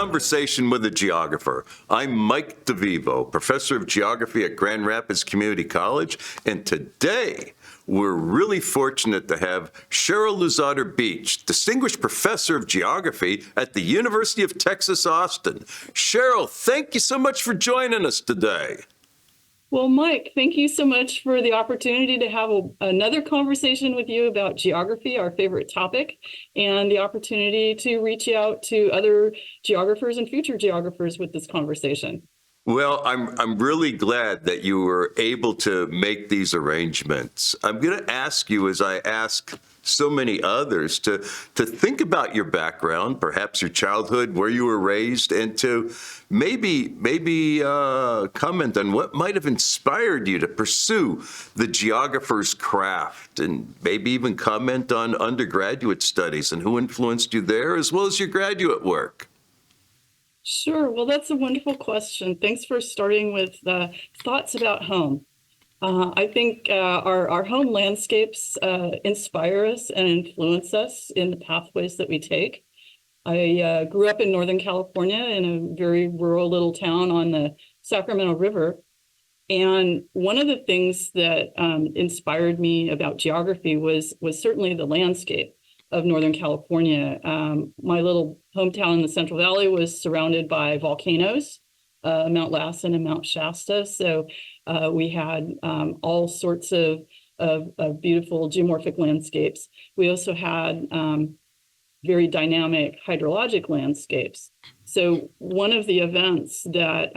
Conversation with a Geographer. I'm Mike DeVivo, Professor of Geography at Grand Rapids Community College, and today we're really fortunate to have Sheryl Luzzadder-Beach, Distinguished Professor of Geography at the University of Texas, Austin. Sheryl, thank you so much for joining us today. Well, Mike, thank you so much for the opportunity to have another conversation with you about geography, our favorite topic, and the opportunity to reach out to other geographers and future geographers with this conversation. Well, I'm really glad that you were able to make these arrangements. I'm going to ask you, as I ask so many others, to think about your background, perhaps your childhood, where you were raised, and to maybe comment on what might have inspired you to pursue the geographer's craft, and maybe even comment on undergraduate studies and who influenced you there, as well as your graduate work. Sure. Well, that's a wonderful question. Thanks for starting with thoughts about home. I think our home landscapes inspire us and influence us in the pathways that we take. I grew up in Northern California in a very rural little town on the Sacramento River. And one of the things that inspired me about geography was certainly the landscape of Northern California. My little hometown in the Central Valley was surrounded by volcanoes, Mount Lassen and Mount Shasta. So we had all sorts of beautiful geomorphic landscapes. We also had very dynamic hydrologic landscapes. So one of the events that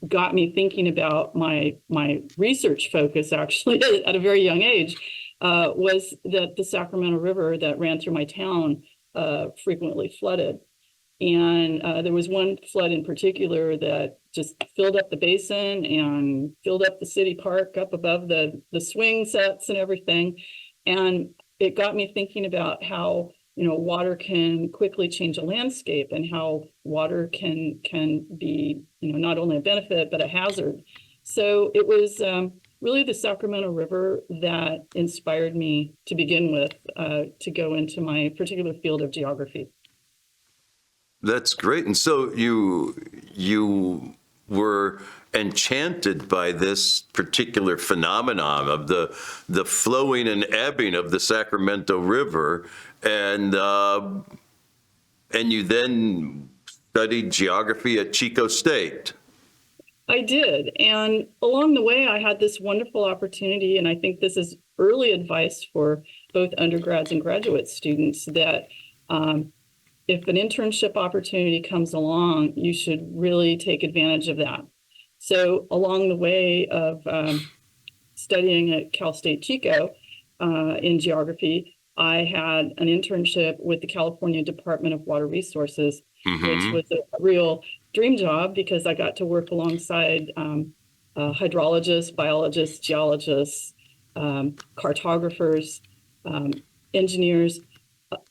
got me thinking about my research focus, actually, at a very young age, was that the Sacramento River that ran through my town frequently flooded. And there was one flood in particular that just filled up the basin and filled up the city park up above the swing sets and everything. And it got me thinking about how, water can quickly change a landscape, and how water can be, not only a benefit, but a hazard. So it was really the Sacramento River that inspired me to begin with, to go into my particular field of geography. That's great. And so you were enchanted by this particular phenomenon of the flowing and ebbing of the Sacramento River, and you then studied geography at Chico State. I did. And along the way, I had this wonderful opportunity, and I think this is early advice for both undergrads and graduate students, that if an internship opportunity comes along, you should really take advantage of that. So along the way of studying at Cal State Chico in geography, I had an internship with the California Department of Water Resources, which was a real dream job because I got to work alongside hydrologists, biologists, geologists, cartographers, engineers,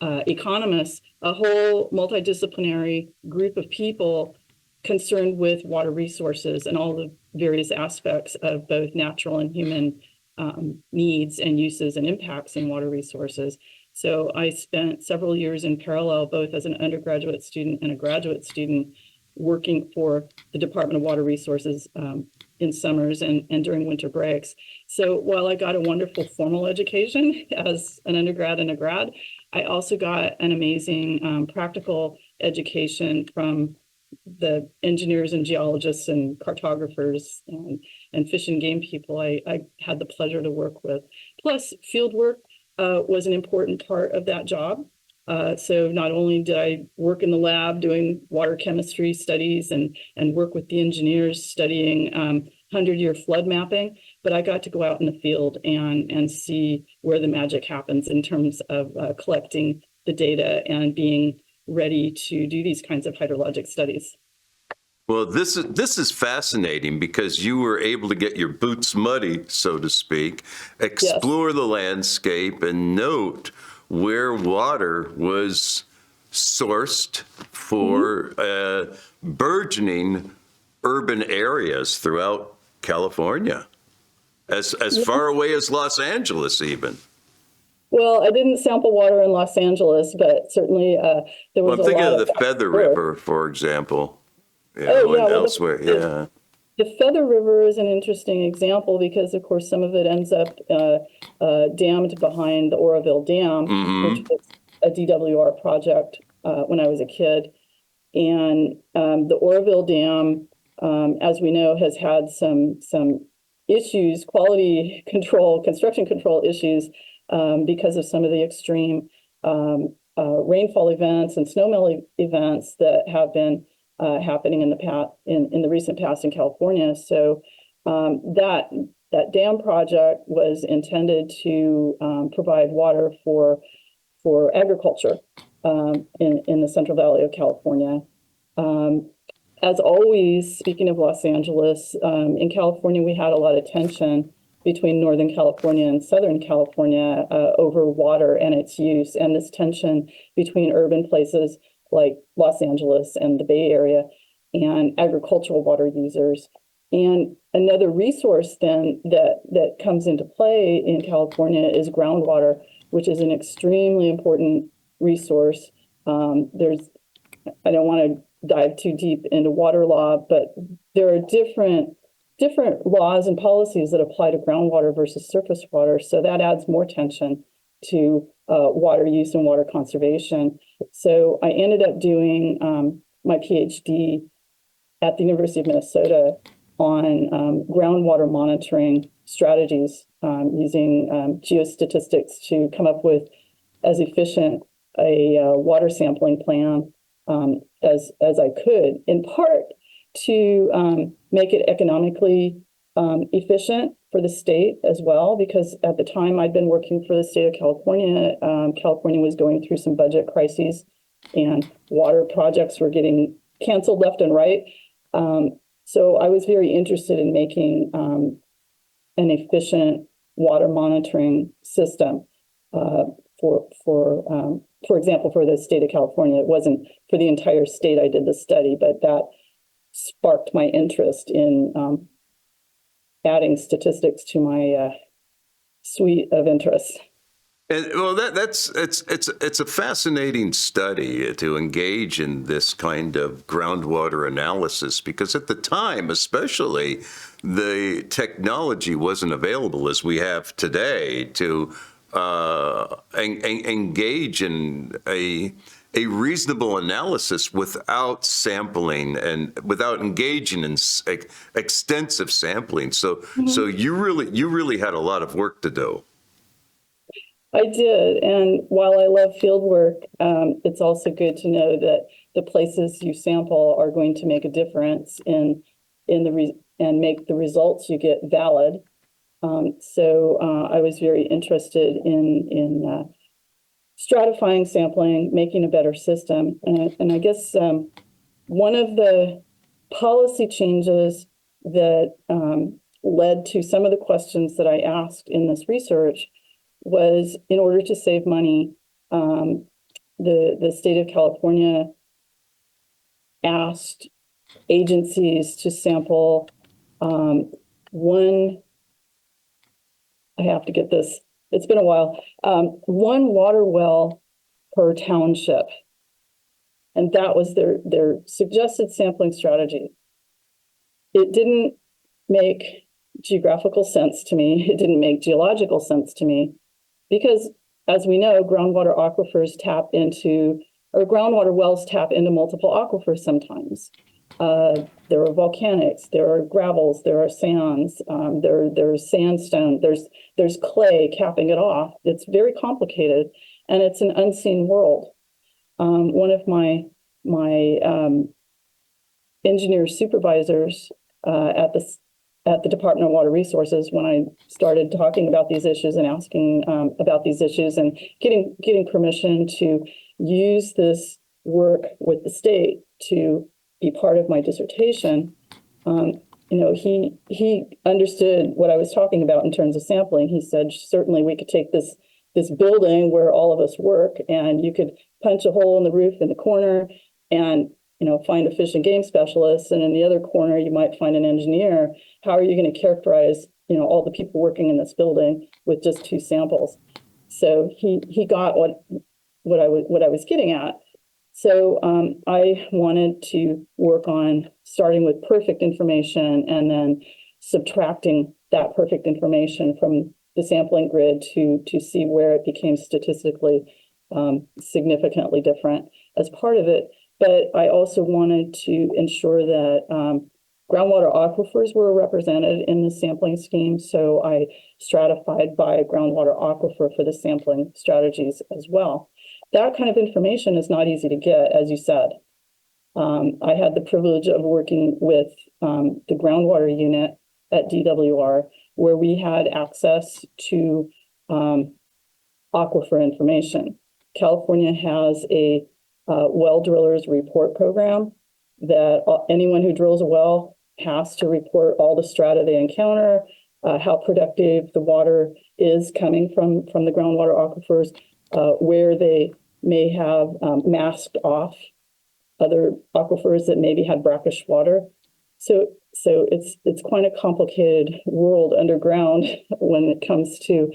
economists, a whole multidisciplinary group of people concerned with water resources and all the various aspects of both natural and human needs and uses and impacts in water resources. So I spent several years in parallel, both as an undergraduate student and a graduate student, working for the Department of Water Resources in summers and during winter breaks. So while I got a wonderful formal education as an undergrad and a grad, I also got an amazing practical education from the engineers and geologists and cartographers and fish and game people I had the pleasure to work with. Plus, field work was an important part of that job. So not only did I work in the lab doing water chemistry studies and work with the engineers studying 100-year flood mapping, but I got to go out in the field and see where the magic happens in terms of collecting the data and being ready to do these kinds of hydrologic studies. Well, this is fascinating because you were able to get your boots muddy, so to speak, explore the landscape and note where water was sourced for burgeoning urban areas throughout California, as far away as Los Angeles even. Well, I didn't sample water in Los Angeles, but certainly there Well, was I'm a thinking lot of of the back and Feather forth. River, for example, Oh, and yeah. Well, elsewhere. Yeah. the Feather River is an interesting example because, of course, some of it ends up dammed behind the Oroville Dam, which Hmm. was a DWR project when I was a kid. And the Oroville Dam, as we know, has had some issues, quality control, construction control issues, because of some of the extreme rainfall events and snowmelt events that have been happening in the recent past in California. So that dam project was intended to provide water for agriculture in the Central Valley of California. Um, as always, speaking of Los Angeles, in California, we had a lot of tension between Northern California and Southern California over water and its use, and this tension between urban places like Los Angeles and the Bay Area and agricultural water users. And another resource then that comes into play in California is groundwater, which is an extremely important resource. I don't want to dive too deep into water law, but there are different laws and policies that apply to groundwater versus surface water. So that adds more tension to water use and water conservation. So I ended up doing my PhD at the University of Minnesota on groundwater monitoring strategies using geostatistics to come up with as efficient a water sampling plan as I could, in part to make it economically efficient for the state as well, because at the time I'd been working for the state of California, California was going through some budget crises and water projects were getting canceled left and right. So I was very interested in making an efficient water monitoring system for example, for the state of California. It wasn't for the entire state I did the study, but that sparked my interest in adding statistics to my suite of interests. And well, it's a fascinating study to engage in this kind of groundwater analysis because at the time, especially, the technology wasn't available as we have today to engage in a reasonable analysis without sampling and without engaging in extensive sampling. So you really had a lot of work to do. I did, and while I love field work, it's also good to know that the places you sample are going to make a difference and make the results you get valid. So I was very interested in stratifying sampling, making a better system, and I guess one of the policy changes that led to some of the questions that I asked in this research was in order to save money, the state of California asked agencies to sample one, I have to get this, it's been a while, one water well per township. And that was their suggested sampling strategy. It didn't make geographical sense to me. It didn't make geological sense to me. Because as we know, groundwater wells tap into multiple aquifers sometimes. There are volcanics, there are gravels, there are sands, there's sandstone, there's clay capping it off. It's very complicated and it's an unseen world. One of my engineer supervisors at the Department of Water Resources, when I started talking about these issues and asking about these issues and getting permission to use this work with the state to be part of my dissertation, he understood what I was talking about in terms of sampling. He said, certainly we could take this building where all of us work and you could punch a hole in the roof in the corner and find a fish and game specialist, and in the other corner you might find an engineer. How are you going to characterize all the people working in this building with just two samples? So he got what I was getting at. So I wanted to work on starting with perfect information and then subtracting that perfect information from the sampling grid to see where it became statistically significantly different as part of it. But I also wanted to ensure that groundwater aquifers were represented in the sampling scheme. So I stratified by groundwater aquifer for the sampling strategies as well. That kind of information is not easy to get, as you said. I had the privilege of working with the groundwater unit at DWR, where we had access to aquifer information. California has a well drillers report program that anyone who drills a well has to report all the strata they encounter, how productive the water is coming from the groundwater aquifers, where they may have masked off other aquifers that maybe had brackish water. So it's quite a complicated world underground when it comes to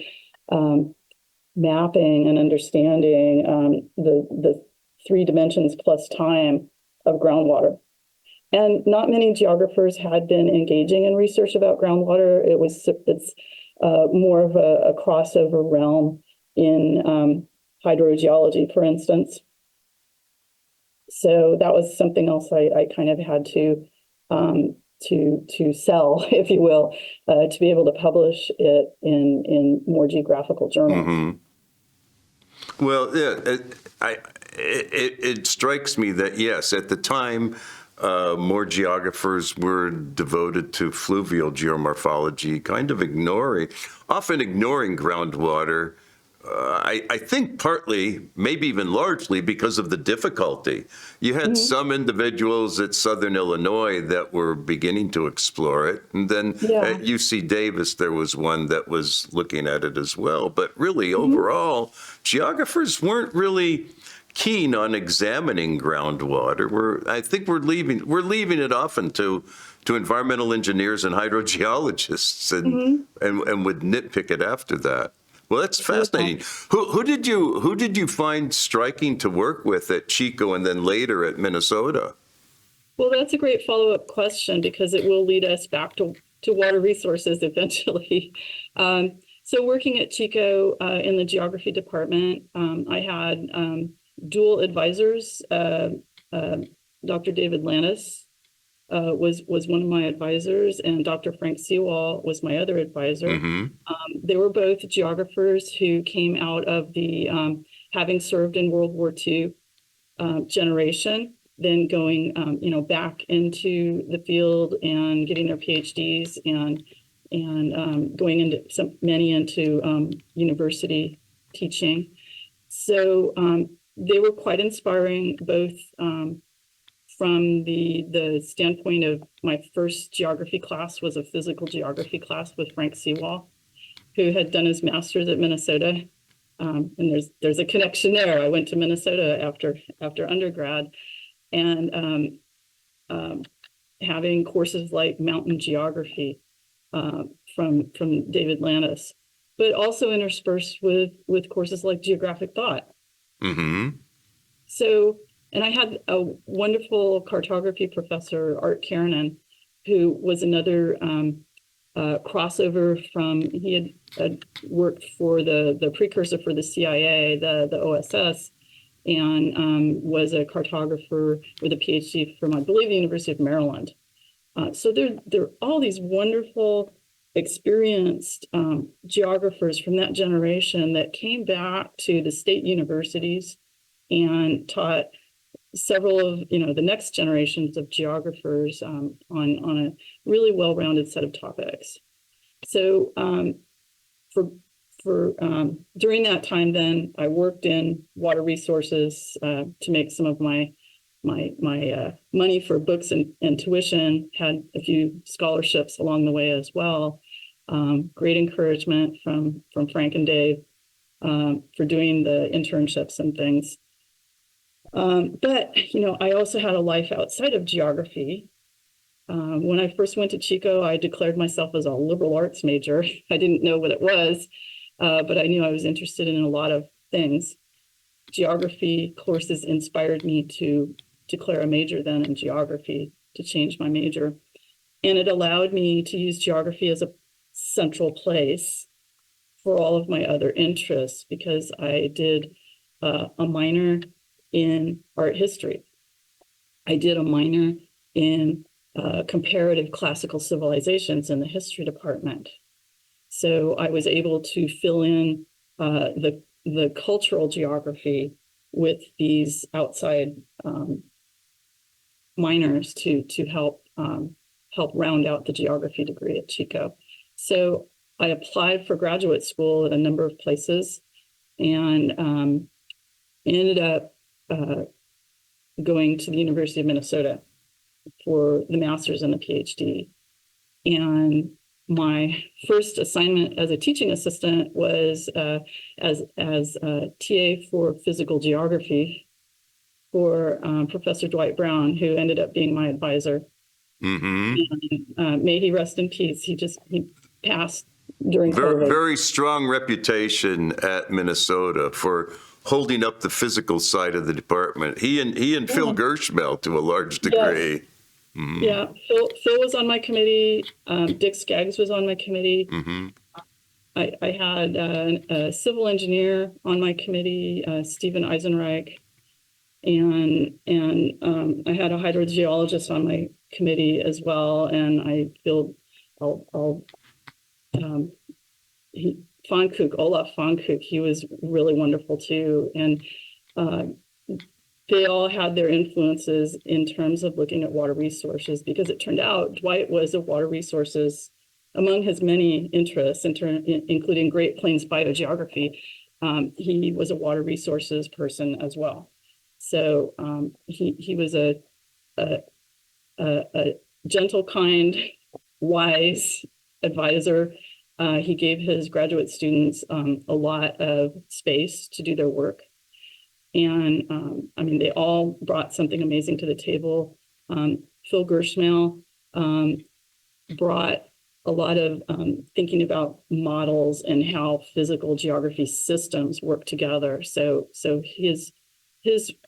mapping and understanding the 3 dimensions plus time of groundwater. And not many geographers had been engaging in research about groundwater. It's more of a crossover realm in hydrogeology, for instance. So that was something else I kind of had to sell, if you will, to be able to publish it in more geographical journals. Mm-hmm. Well, yeah, it strikes me that, yes, at the time, more geographers were devoted to fluvial geomorphology, kind of often ignoring groundwater. I think partly, maybe even largely, because of the difficulty. You had some individuals at Southern Illinois that were beginning to explore it. And then at UC Davis, there was one that was looking at it as well. But really, overall, geographers weren't really keen on examining groundwater. I think we're leaving it often to environmental engineers and hydrogeologists and would nitpick it after that. Well, that's fascinating. Who did you find striking to work with at Chico and then later at Minnesota? Well, that's a great follow-up question because it will lead us back to water resources eventually. So working at Chico in the geography department, I had dual advisors. Dr. David Lannis was one of my advisors, and Dr. Frank Sewall was my other advisor. They were both geographers who came out of the having served in World War II generation, then going back into the field and getting their PhDs and going into many into university teaching. So they were quite inspiring, both from the standpoint of my first geography class was a physical geography class with Frank Sewall, who had done his master's at Minnesota. And there's a connection there. I went to Minnesota after undergrad, and having courses like mountain geography from David Lannis, but also interspersed with courses like geographic thought. So. And I had a wonderful cartography professor, Art Karanen, who was another crossover from, he had worked for the precursor for the CIA, the OSS, and was a cartographer with a PhD from, I believe, the University of Maryland. So there are all these wonderful, experienced geographers from that generation that came back to the state universities and taught several of the next generations of geographers on a really well-rounded set of topics. So for during that time, then I worked in water resources to make some of my money for books and tuition. Had a few scholarships along the way as well. Great encouragement from Frank and Dave for doing the internships and things. But, I also had a life outside of geography. When I first went to Chico, I declared myself as a liberal arts major. I didn't know what it was. but I knew I was interested in a lot of things. Geography courses inspired me to declare a major then in geography, to change my major. And it allowed me to use geography as a central place for all of my other interests, because I did a minor in art history. I did a minor in comparative classical civilizations in the history department. So I was able to fill in the cultural geography with these outside minors to help round out the geography degree at Chico. So I applied for graduate school at a number of places, and ended up going to the University of Minnesota for the master's and the PhD. And my first assignment as a teaching assistant was as a TA for physical geography for Professor Dwight Brown, who ended up being my advisor. And, may he rest in peace. He passed during COVID. Very strong reputation at Minnesota for holding up the physical side of the department. He and Phil Gershmel to a large degree. Yes. Yeah, Phil was on my committee. Dick Skaggs was on my committee. I had a civil engineer on my committee, Stephen Eisenreich, and I had a hydrogeologist on my committee as well. And I feel Olaf Fonkook, he was really wonderful too. And they all had their influences in terms of looking at water resources, because it turned out Dwight was a water resources, among his many interests, including Great Plains biogeography. He was a water resources person as well. So he was a gentle, kind, wise advisor. He gave his graduate students a lot of space to do their work. And I mean, they all brought something amazing to the table. Phil Gershmel brought a lot of thinking about models and how physical geography systems work together. So his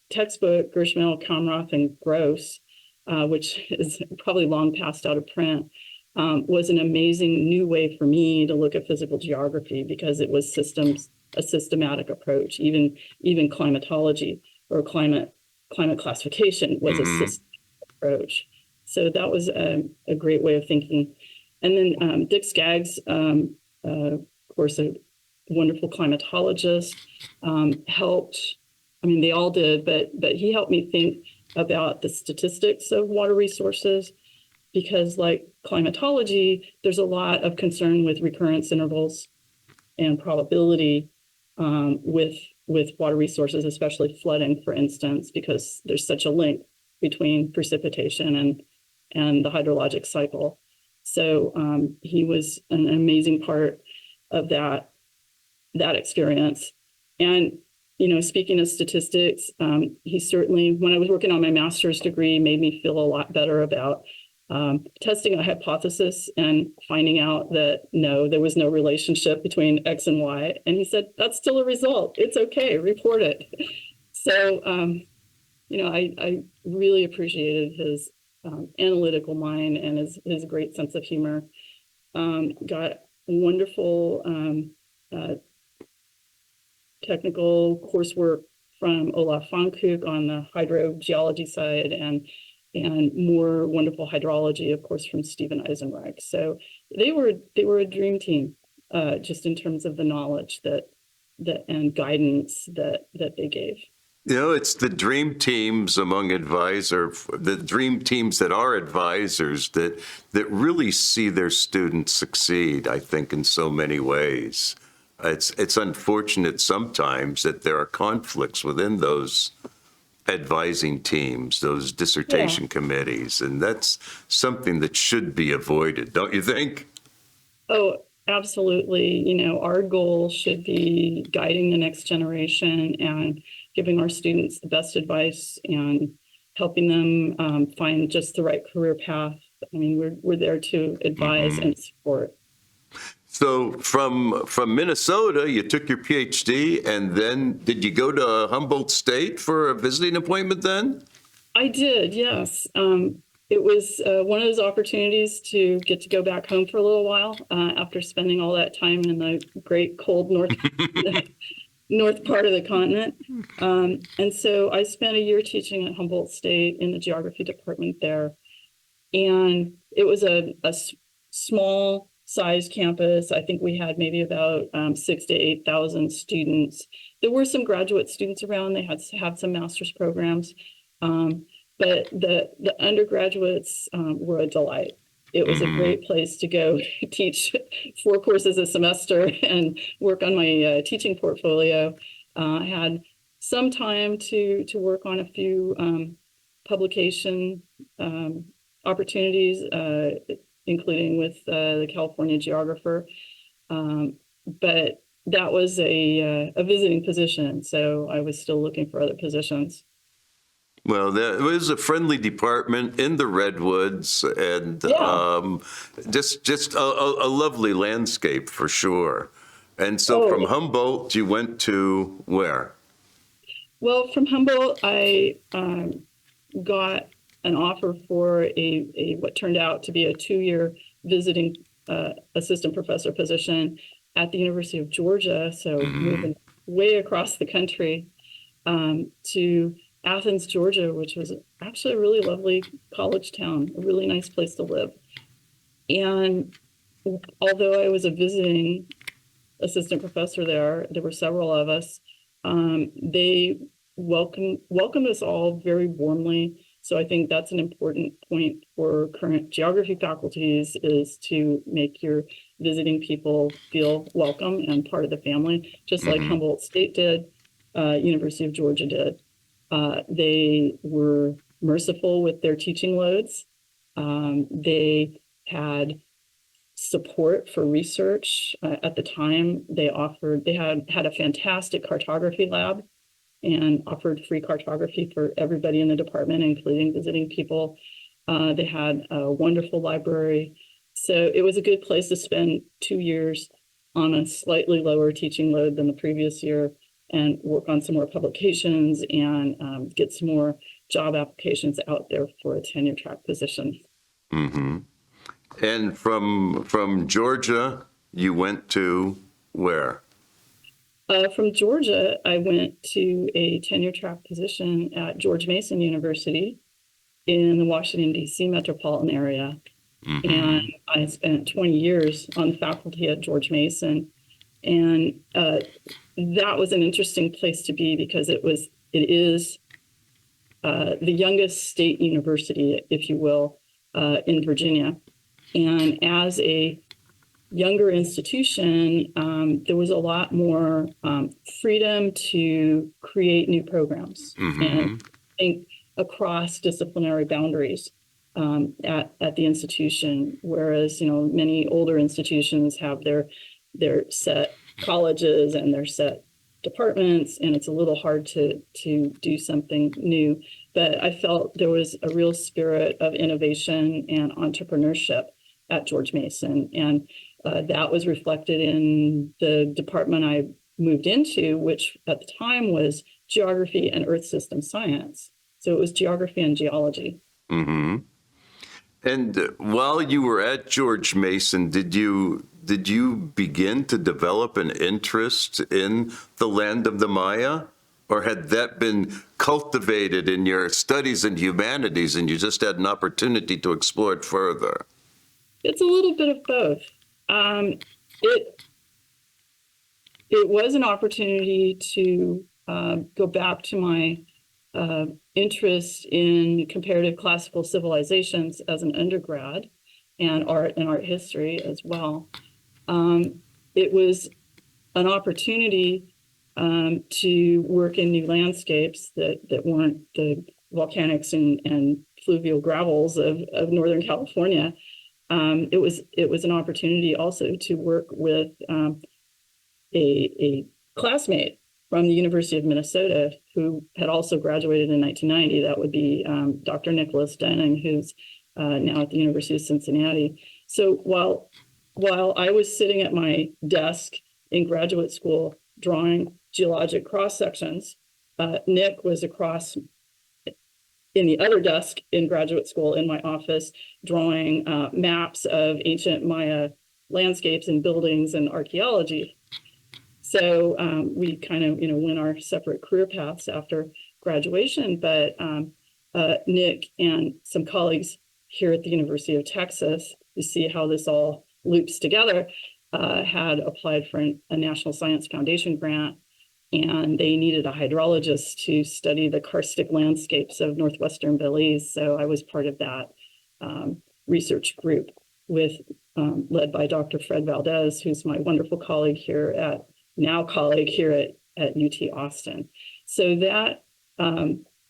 textbook, Gershmel, Kamroth, and Gross, which is probably long past out of print, was an amazing new way for me to look at physical geography, because it was a systematic approach. Even climatology or climate classification was a systematic approach. So that was a great way of thinking. And then Dick Skaggs, of course, a wonderful climatologist, helped. I mean, they all did, but he helped me think about the statistics of water resources, because like climatology, there's a lot of concern with recurrence intervals and probability with water resources, especially flooding, for instance, because there's such a link between precipitation and the hydrologic cycle. So he was an amazing part of that experience. And speaking of statistics, he certainly, when I was working on my master's degree, made me feel a lot better about testing a hypothesis and finding out that no, there was no relationship between X and Y. And he said, that's still a result. It's okay, report it. So, I really appreciated his analytical mind and his great sense of humor. Got wonderful technical coursework from Olaf Fonkook on the hydrogeology side, and more wonderful hydrology, of course, from Stephen Eisenreich. So they were a dream team, just in terms of the knowledge and guidance that they gave. It's the dream teams among the dream teams that are advisors that really see their students succeed, I think, in so many ways. It's unfortunate sometimes that there are conflicts within those advising teams, those dissertation committees, and that's something that should be avoided, don't you think? Oh, absolutely. Our goal should be guiding the next generation and giving our students the best advice and helping them find just the right career path. I mean, we're there to advise and support. So from Minnesota, you took your PhD, and then did you go to Humboldt State for a visiting appointment then? I did, yes. It was one of those opportunities to get to go back home for a little while after spending all that time in the great cold north part of the continent. And so I spent a year teaching at Humboldt State in the geography department there. And it was a small sized campus. I think we had maybe about 6,000 to 8,000 students. There were some graduate students around. They had some master's programs. But the undergraduates were a delight. It was a great place to go teach 4 courses a semester and work on my teaching portfolio. I had some time to work on a few publication opportunities, including with the California Geographer. But that was a visiting position, so I was still looking for other positions. Well, there was a friendly department in the Redwoods, and just a lovely landscape for sure. And so from Humboldt, you went to where? Well, from Humboldt, I got an offer for a what turned out to be a 2-year visiting assistant professor position at the University of Georgia. So moving way across the country to Athens, Georgia, which was actually a really lovely college town, a really nice place to live. And although I was a visiting assistant professor there were several of us. They welcomed us all very warmly. So I think that's an important point for current geography faculties, is to make your visiting people feel welcome and part of the family, just like Humboldt State did, University of Georgia did. They were merciful with their teaching loads. They had support for research. At the time, they had a fantastic cartography lab and offered free cartography for everybody in the department, including visiting people. They had a wonderful library. So it was a good place to spend 2 years on a slightly lower teaching load than the previous year, and work on some more publications and get some more job applications out there for a tenure track position. And from Georgia, you went to where? From Georgia, I went to a tenure track position at George Mason University in the Washington, D.C. metropolitan area. And I spent 20 years on the faculty at George Mason. And that was an interesting place to be, because it is the youngest state university, if you will, in Virginia. And as a younger institution, there was a lot more freedom to create new programs and think across disciplinary boundaries at the institution. Whereas, many older institutions have their set colleges and their set departments, and it's a little hard to do something new. But I felt there was a real spirit of innovation and entrepreneurship at George Mason, and that was reflected in the department I moved into, which at the time was geography and earth system science. So it was geography and geology. And while you were at George Mason, did you begin to develop an interest in the land of the Maya? Or had that been cultivated in your studies in humanities and you just had an opportunity to explore it further? It's a little bit of both. It was an opportunity to go back to my interest in comparative classical civilizations as an undergrad, and art history as well. It was an opportunity to work in new landscapes that weren't the volcanics and fluvial gravels of Northern California. It was an opportunity also to work with a classmate from the University of Minnesota who had also graduated in 1990. That would be Dr. Nicholas Denning, who's now at the University of Cincinnati. So while while I was sitting at my desk in graduate school drawing geologic cross sections, Nick was across in the other desk in graduate school in my office drawing maps of ancient Maya landscapes and buildings and archaeology. So we kind of, went our separate career paths after graduation, but Nick and some colleagues here at the University of Texas, to see how this all loops together, had applied for a National Science Foundation grant, and they needed a hydrologist to study the karstic landscapes of northwestern Belize. So I was part of that research group led by Dr. Fred Valdez, who's my wonderful colleague here at UT Austin. So that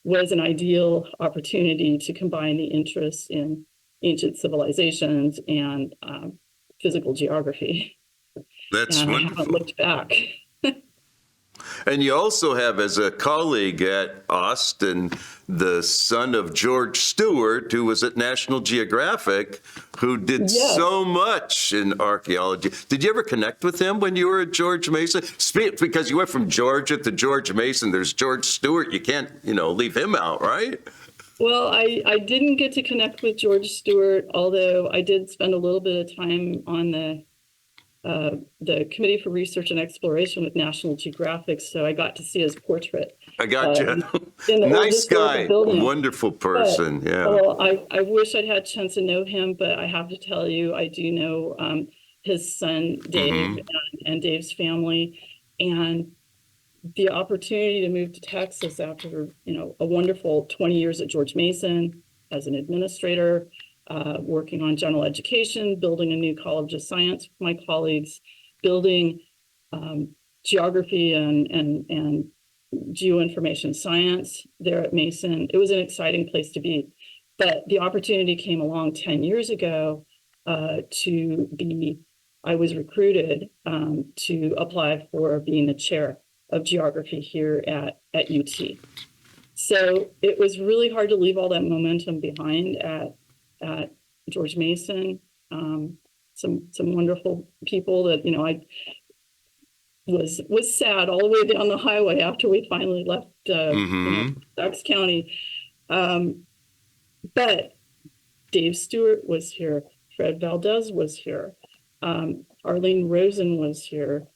was an ideal opportunity to combine the interest in ancient civilizations and physical geography. That's and wonderful. I haven't looked back. And you also have, as a colleague at Austin, the son of George Stewart, who was at National Geographic, who did so much in archaeology. Did you ever connect with him when you were at George Mason? Because you went from Georgia to George Mason, there's George Stewart. You can't, leave him out, right? Well, I didn't get to connect with George Stewart, although I did spend a little bit of time on the Committee for Research and Exploration with National Geographic, so I got to see his portrait. I got you. Nice guy, wonderful person. But, yeah. Well, I wish I'd had a chance to know him, but I have to tell you, I do know his son Dave and Dave's family, and the opportunity to move to Texas after a wonderful 20 years at George Mason as an administrator. Working on general education, building a new College of Science with my colleagues, building geography and geoinformation science there at Mason. It was an exciting place to be. But the opportunity came along 10 years ago I was recruited to apply for being the chair of geography here at UT. So it was really hard to leave all that momentum behind at George Mason, some wonderful people that I was sad all the way down the highway after we finally left Knox County. But Dave Stewart was here, Fred Valdez was here, Arlene Rosen was here,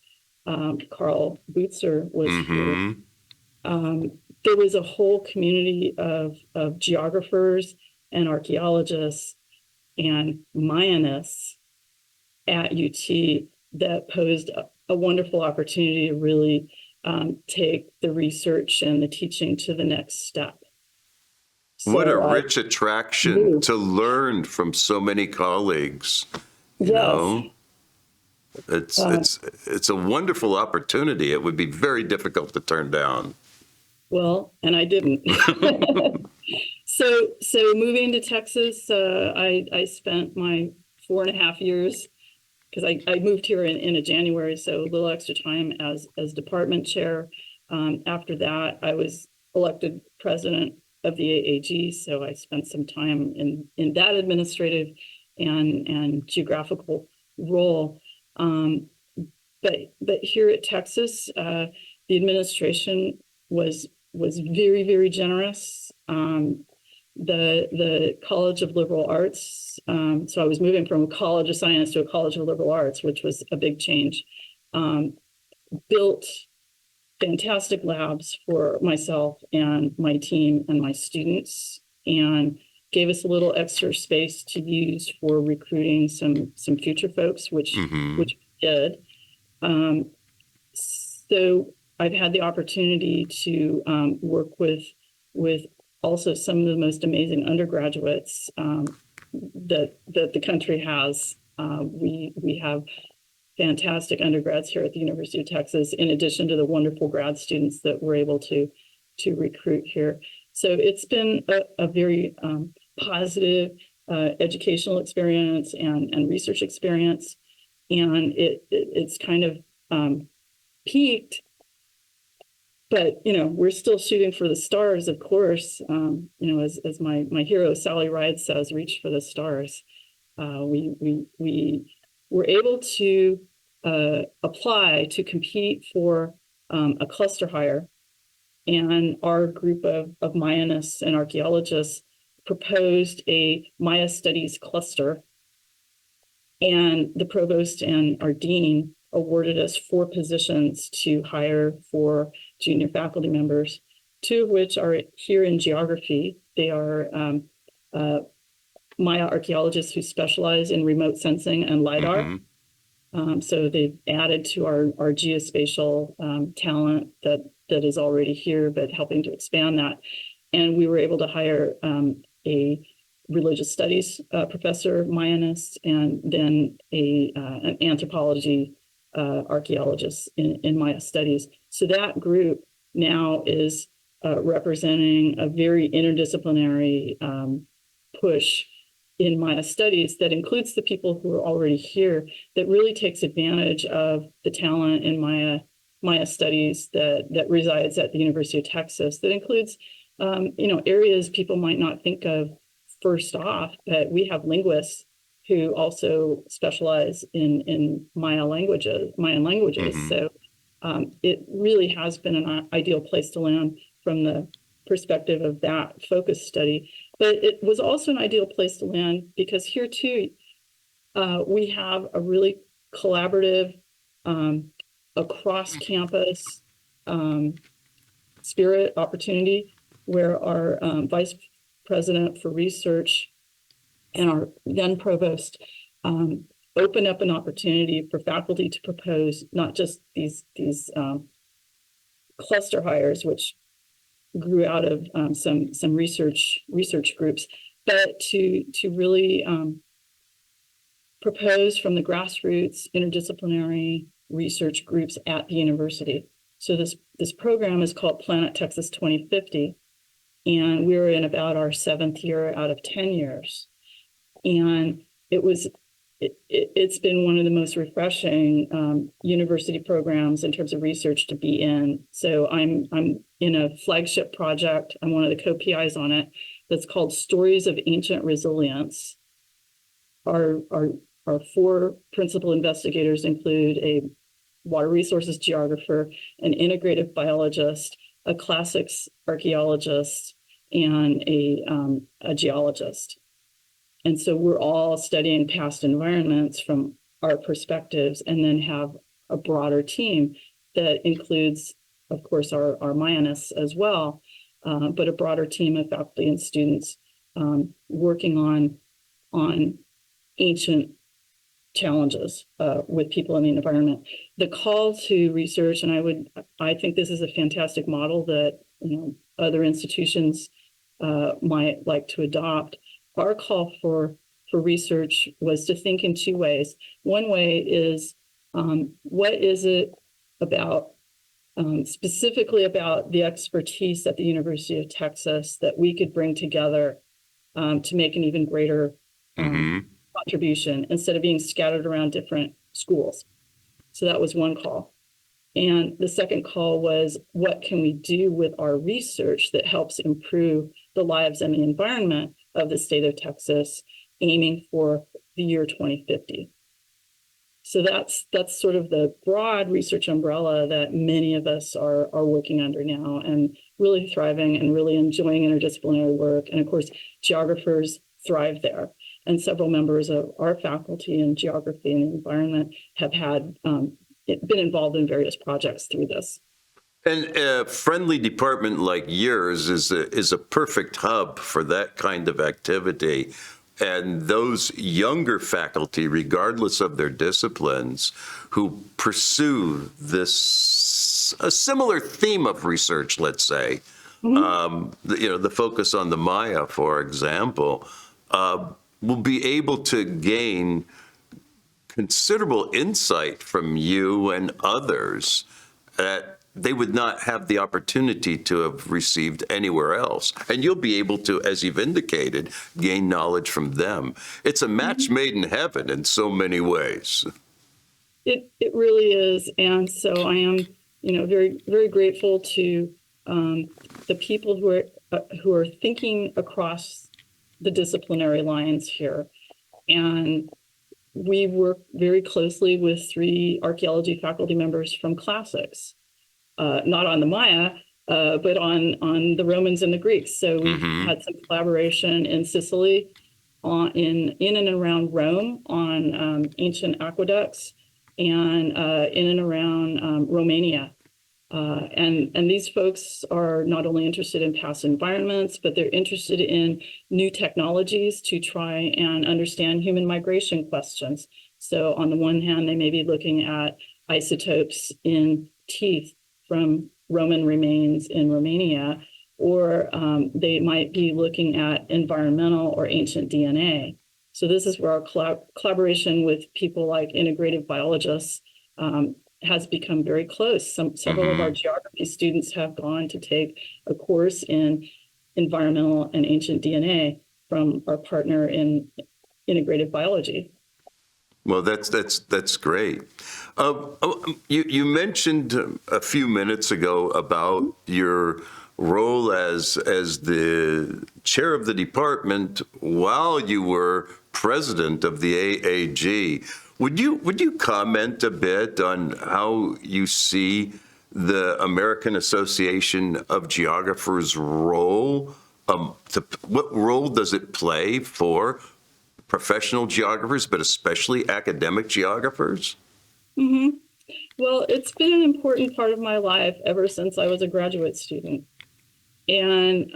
Carl Bootser was here. There was a whole community of geographers and archaeologists and Mayanists at UT that posed a wonderful opportunity to really take the research and the teaching to the next step. What a rich attraction to learn from so many colleagues. You know, it's a wonderful opportunity. It would be very difficult to turn down. Well, and I didn't. So moving to Texas, I spent my 4.5 years, because I moved here in a January, so a little extra time as department chair. After that, I was elected president of the AAG, so I spent some time in that administrative and geographical role. But here at Texas, the administration was very, very generous. The College of Liberal Arts, so I was moving from a College of Science to a College of Liberal Arts, which was a big change, built fantastic labs for myself and my team and my students, and gave us a little extra space to use for recruiting some future folks, which we did. So I've had the opportunity to work with also some of the most amazing undergraduates that the country has. We have fantastic undergrads here at the University of Texas, in addition to the wonderful grad students that we're able to recruit here. So it's been a very positive educational experience and research experience, and it's kind of peaked. But we're still shooting for the stars, of course. As my hero Sally Ride says, "Reach for the stars." We were able to apply to compete for a cluster hire. And our group of Mayanists and archaeologists proposed a Maya studies cluster. And the provost and our dean awarded us 4 positions to hire for junior faculty members, 2 of which are here in geography. They are Maya archaeologists who specialize in remote sensing and LiDAR. So they've added to our geospatial talent that is already here, but helping to expand that. And we were able to hire a religious studies professor, Mayanist, and then an anthropology archaeologist in Maya studies. So that group now is representing a very interdisciplinary push in Maya studies that includes the people who are already here, that really takes advantage of the talent in Maya studies that resides at the University of Texas, that includes areas people might not think of first off, but we have linguists who also specialize in Mayan languages. So it really has been an ideal place to land from the perspective of that focus study. But it was also an ideal place to land because here too, we have a really collaborative, across campus spirit opportunity where our vice president for research and our then provost opened up an opportunity for faculty to propose not just these cluster hires, which grew out of some research groups, but to really propose from the grassroots interdisciplinary research groups at the university. So this program is called Planet Texas 2050, and we're in about our 7th year out of 10 years. And it's been one of the most refreshing university programs in terms of research to be in. So I'm in a flagship project. I'm one of the co-PIs on it. That's called Stories of Ancient Resilience. Our 4 principal investigators include a water resources geographer, an integrative biologist, a classics archaeologist, and a geologist. And so we're all studying past environments from our perspectives, and then have a broader team that includes, of course, our Mayanists as well, but a broader team of faculty and students working on ancient challenges with people in the environment. The call to research, and I think this is a fantastic model that other institutions might like to adopt. Our call for research was to think in 2 ways. One way is what is it about, specifically about the expertise at the University of Texas that we could bring together to make an even greater contribution instead of being scattered around different schools. So that was one call. And the second call was, what can we do with our research that helps improve the lives and the environment of the state of Texas, aiming for the year 2050. So that's sort of the broad research umbrella that many of us are working under now, and really thriving and really enjoying interdisciplinary work. And of course, geographers thrive there. And several members of our faculty in geography and environment have been involved in various projects through this. And a friendly department like yours is a perfect hub for that kind of activity. And those younger faculty, regardless of their disciplines, who pursue a similar theme of research, let's say, the focus on the Maya, for example, will be able to gain considerable insight from you and others that they would not have the opportunity to have received anywhere else. And you'll be able to, as you've indicated, gain knowledge from them. It's a match made in heaven in so many ways. It really is. And so I am, very, very grateful to the people who are thinking across the disciplinary lines here and we work very closely with 3 archaeology faculty members from classics, not on the Maya, but on the Romans and the Greeks. So we've had some collaboration in Sicily, in and around Rome on ancient aqueducts, and in and around Romania. And these folks are not only interested in past environments, but they're interested in new technologies to try and understand human migration questions. So on the one hand, they may be looking at isotopes in teeth from Roman remains in Romania, or they might be looking at environmental or ancient DNA. So this is where our collaboration with people like integrative biologists has become very close. Several of our geography students have gone to take a course in environmental and ancient DNA from our partner in integrative biology. Well, that's great. You mentioned a few minutes ago about your role as the chair of the department while you were president of the AAG. Would you comment a bit on how you see the American Association of Geographers' role? What role does it play for professional geographers, but especially academic geographers? Mm-hmm. Well, it's been an important part of my life ever since I was a graduate student. And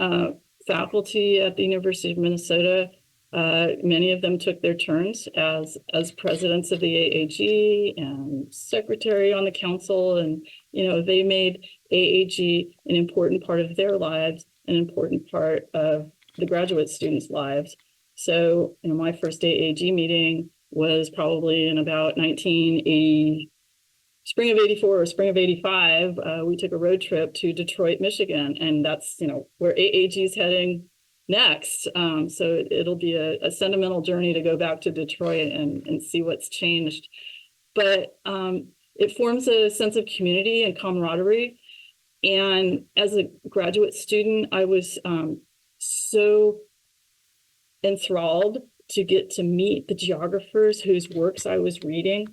faculty at the University of Minnesota, many of them took their turns as presidents of the AAG and secretary on the council. And, they made AAG an important part of their lives, an important part of the graduate students' lives. So, my first AAG meeting was probably in about 1980, spring of 84 or spring of 85. We took a road trip to Detroit, Michigan, and that's, where AAG is heading next. So it'll be a sentimental journey to go back to Detroit and see what's changed. But it forms a sense of community and camaraderie. And as a graduate student, I was so enthralled to get to meet the geographers whose works I was reading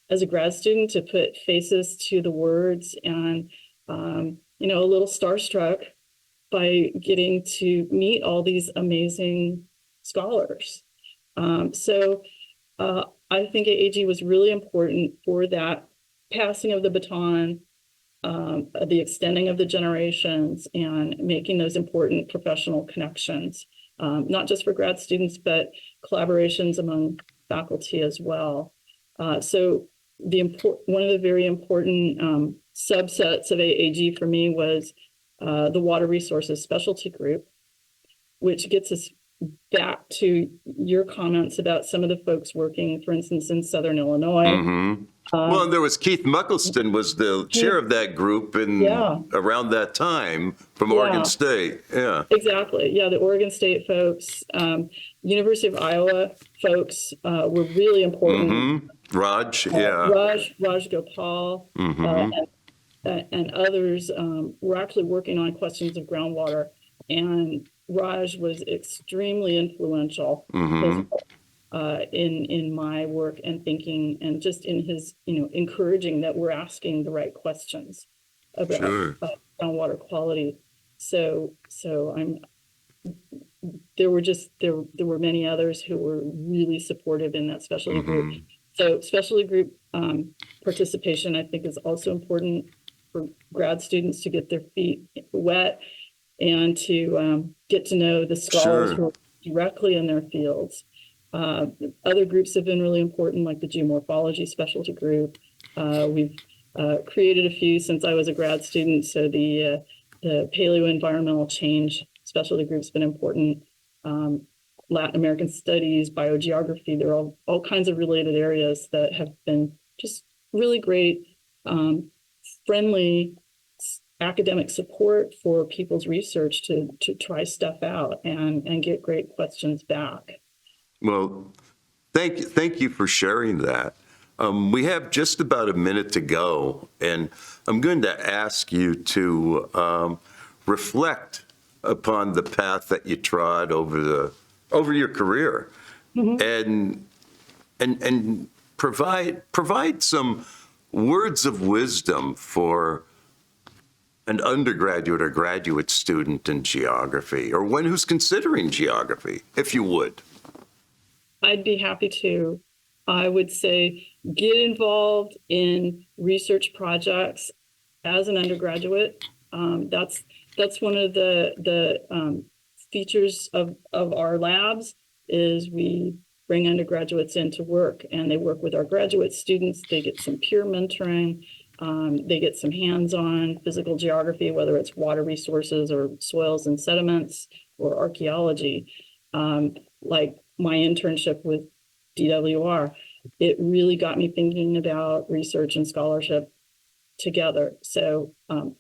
as a grad student, to put faces to the words, and a little starstruck by getting to meet all these amazing scholars. So I think AAG was really important for that passing of the baton, the extending of the generations, and making those important professional connections, not just for grad students, but collaborations among faculty as well. So one of the very important subsets of AAG for me was the Water Resources Specialty Group, which gets us back to your comments about some of the folks working, for instance, in Southern Illinois. Well, there was Keith Muckelston was the chair of that group around that time from Oregon State. Yeah, exactly. Yeah, the Oregon State folks, University of Iowa folks were really important. Raj Gopal, and others were actually working on questions of groundwater, and Raj was extremely influential in my work and thinking, and just in his encouraging that we're asking the right questions about groundwater quality. So there were many others who were really supportive in that specialty group. So specialty group participation, I think, is also important for grad students to get their feet wet and to get to know the scholars who are directly in their fields. Other groups have been really important, like the geomorphology specialty group. We've created a few since I was a grad student. So the paleo-environmental change specialty group's been important. Latin American studies, biogeography, there are all kinds of related areas that have been just really great, friendly academic support for people's research to try stuff out and get great questions back. Well, thank you for sharing that. We have just about a minute to go, and I'm going to ask you to reflect upon the path that you trod over your career, and and provide some words of wisdom for an undergraduate or graduate student in geography, or one who's considering geography, if you would. I'd be happy to. I would say get involved in research projects as an undergraduate. That's one of the features of our labs is we bring undergraduates in to work, and they work with our graduate students. They get some peer mentoring. They get some hands-on physical geography, whether it's water resources or soils and sediments or archaeology. Like my internship with DWR, it really got me thinking about research and scholarship together. So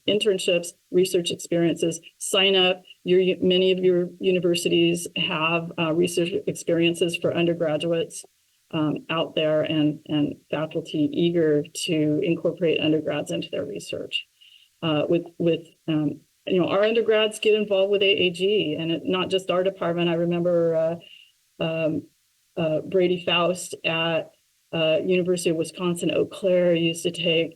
internships, research experiences, sign up. Many of your universities have research experiences for undergraduates out there, and faculty eager to incorporate undergrads into their research. Our undergrads get involved with AAG, and not just our department. I remember Brady Faust at University of Wisconsin Eau Claire used to take,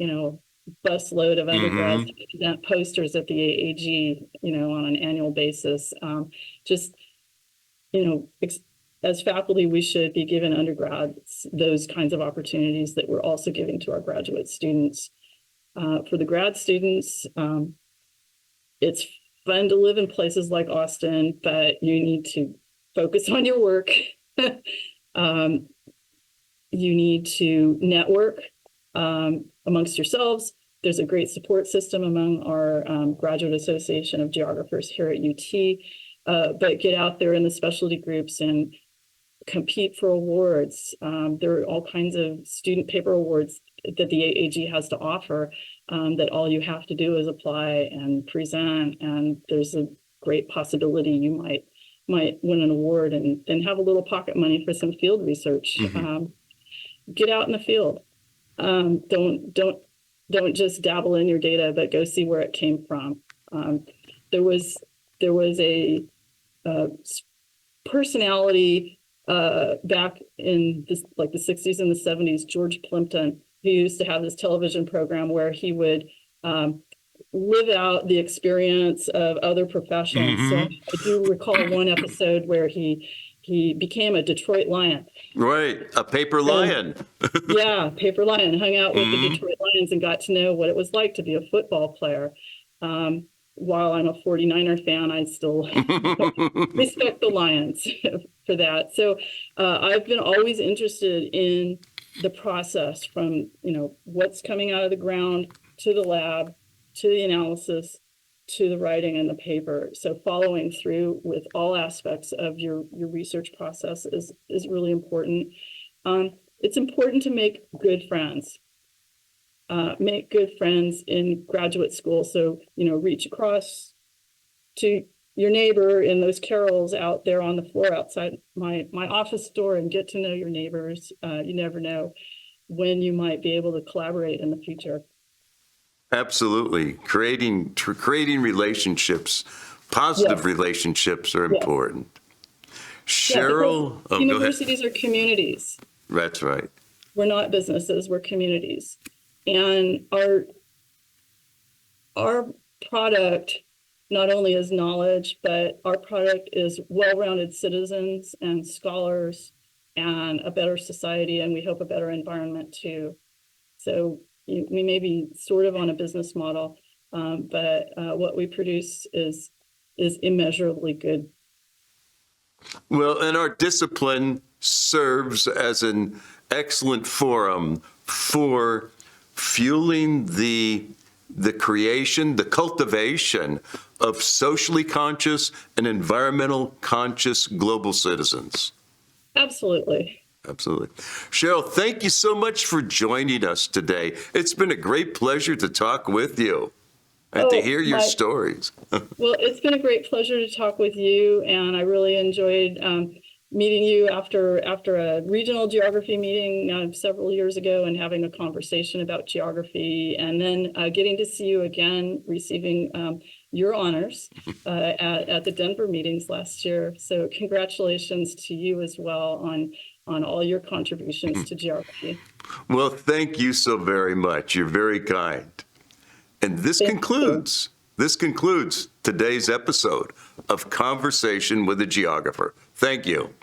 busload of undergrads to present posters at the AAG, on an annual basis. As faculty, we should be giving undergrads those kinds of opportunities that we're also giving to our graduate students. For the grad students, it's fun to live in places like Austin, but you need to focus on your work. You need to network amongst yourselves. There's a great support system among our Graduate Association of Geographers here at UT, but get out there in the specialty groups and compete for awards. There are all kinds of student paper awards that the AAG has to offer that all you have to do is apply and present, and there's a great possibility you might win an award and have a little pocket money for some field research. Get out in the field. Don't just dabble in your data, but go see where it came from. There was a personality back in the 60s and the 70s, George Plimpton, who used to have this television program where he would live out the experience of other professions. So I do recall one episode where he became a Detroit Lion. Right, a paper lion. Yeah, paper lion, hung out with the Detroit Lions and got to know what it was like to be a football player. While I'm a 49er fan, I still respect the Lions for that. So I've been always interested in the process from, what's coming out of the ground to the lab, to the analysis, to the writing and the paper. So following through with all aspects of your research process is really important. It's important to make good friends. Make good friends in graduate school. So, reach across to your neighbor in those carols out there on the floor outside my office door and get to know your neighbors. You never know when you might be able to collaborate in the future. Absolutely. Creating relationships, positive relationships are important. Cheryl, universities are communities. That's right. We're not businesses, we're communities. And our product not only is knowledge, but our product is well-rounded citizens and scholars and a better society, and we hope a better environment too. So we may be sort of on a business model, but what we produce is immeasurably good. Well, and our discipline serves as an excellent forum for fueling the creation, the cultivation of socially conscious and environmental conscious global citizens. Absolutely. Absolutely. Sheryl, thank you so much for joining us today. It's been a great pleasure to talk with you and to hear your stories. Well, it's been a great pleasure to talk with you, and I really enjoyed meeting you after a regional geography meeting several years ago and having a conversation about geography, and then getting to see you again receiving your honors at the Denver meetings last year. So congratulations to you as well on on all your contributions to geography. Well, thank you so very much. You're very kind. And this concludes today's episode of Conversation with a Geographer. Thank you.